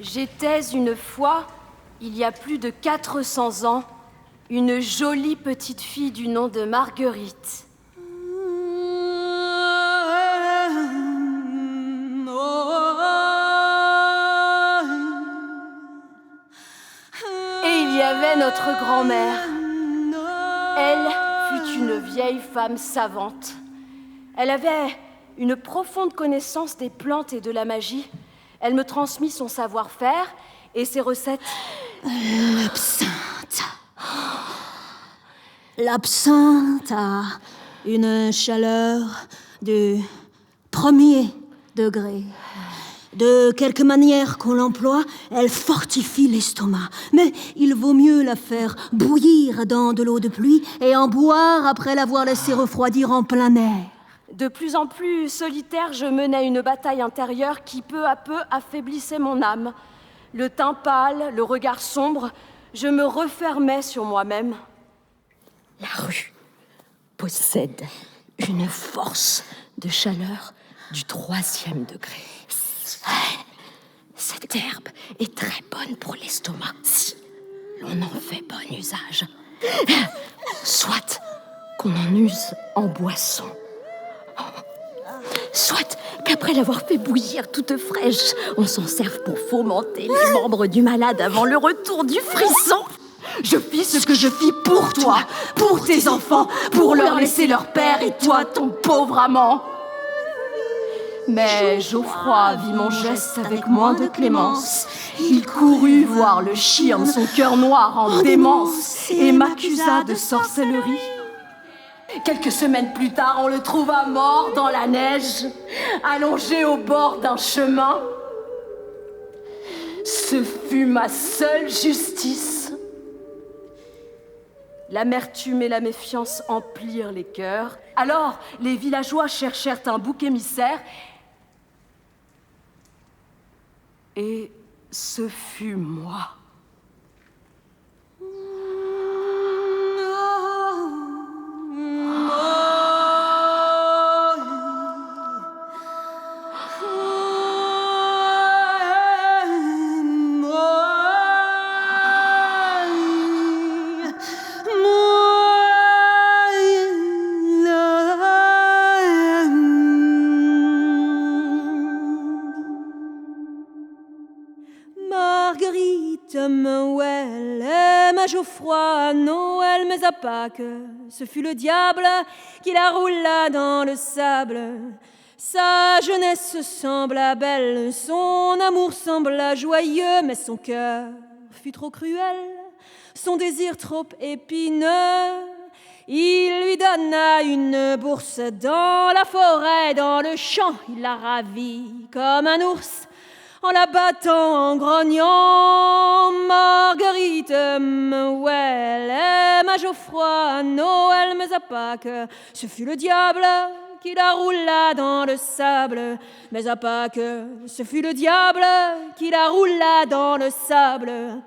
J'étais une fois, il y a plus de 400 ans, une jolie petite fille du nom de Marguerite. Et il y avait notre grand-mère. Elle fut une vieille femme savante. Elle avait une profonde connaissance des plantes et de la magie. Elle me transmit son savoir-faire et ses recettes. L'absinthe. L'absinthe a une chaleur du premier degré. De quelque manière qu'on l'emploie, elle fortifie l'estomac. Mais il vaut mieux la faire bouillir dans de l'eau de pluie et en boire après l'avoir laissée refroidir en plein air. De plus en plus solitaire, je menais une bataille intérieure qui peu à peu affaiblissait mon âme. Le teint pâle, le regard sombre, je me refermais sur moi-même. La rue possède une force de chaleur du 3e degré. Cette herbe est très bonne pour l'estomac si l'on en fait bon usage. Soit qu'on en use en boisson, soit qu'après l'avoir fait bouillir toute fraîche, on s'en serve pour fomenter les membres du malade avant le retour du frisson. Je fis ce que je fis pour toi, pour tes enfants, pour leur laisser leur père et toi, ton pauvre amant. Mais Geoffroy vit mon geste avec moins de clémence. Il courut voir le chien, son cœur noir en démence, et m'accusa de sorcellerie. Quelques semaines plus tard, on le trouva mort dans la neige, allongé au bord d'un chemin. Ce fut ma seule justice. L'amertume et la méfiance emplirent les cœurs. Alors, les villageois cherchèrent un bouc émissaire. Et ce fut moi. Marguerite, Noël, aime à Geoffroy, Noël, mais à Pâques, ce fut le diable qui la roula dans le sable. Sa jeunesse sembla belle, son amour sembla joyeux, mais son cœur fut trop cruel, son désir trop épineux. Il lui donna une bourse dans la forêt, dans le champ, il la ravit comme un ours. En la battant, en grognant, Marguerite, Noël, aime à Geoffroy, Noël, mais à Pâques, ce fut le diable qui la roula dans le sable. Mais à Pâques, ce fut le diable qui la roula dans le sable.